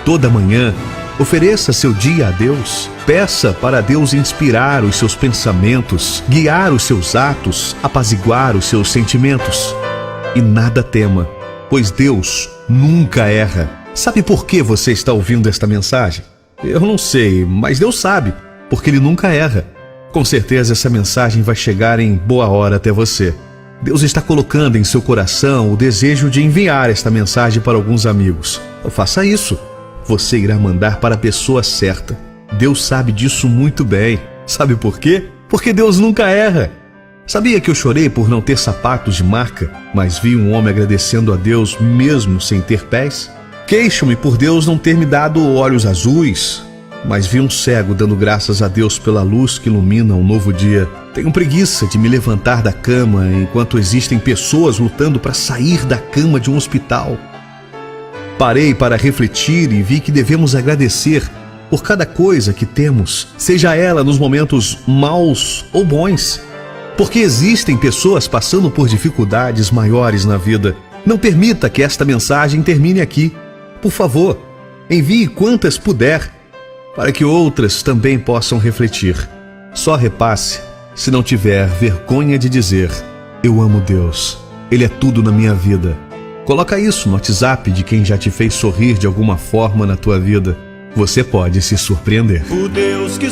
Toda manhã, ofereça seu dia a Deus. Peça para Deus inspirar os seus pensamentos, guiar os seus atos, apaziguar os seus sentimentos. E nada tema, pois Deus nunca erra. Sabe por que você está ouvindo esta mensagem? Eu não sei, mas Deus sabe, porque Ele nunca erra. Com certeza essa mensagem vai chegar em boa hora até você. Deus está colocando em seu coração o desejo de enviar esta mensagem para alguns amigos. Faça isso. Você irá mandar para a pessoa certa. Deus sabe disso muito bem. Sabe por quê? Porque Deus nunca erra. Sabia que eu chorei por não ter sapatos de marca, mas vi um homem agradecendo a Deus mesmo sem ter pés? Queixo-me por Deus não ter me dado olhos azuis, mas vi um cego dando graças a Deus pela luz que ilumina um novo dia. Tenho preguiça de me levantar da cama enquanto existem pessoas lutando para sair da cama de um hospital. Parei para refletir e vi que devemos agradecer por cada coisa que temos, seja ela nos momentos maus ou bons. Porque existem pessoas passando por dificuldades maiores na vida. Não permita que esta mensagem termine aqui. Por favor, envie quantas puder, para que outras também possam refletir. Só repasse se não tiver vergonha de dizer: eu amo Deus, Ele é tudo na minha vida. Coloca isso no WhatsApp de quem já te fez sorrir de alguma forma na tua vida. Você pode se surpreender. O Deus que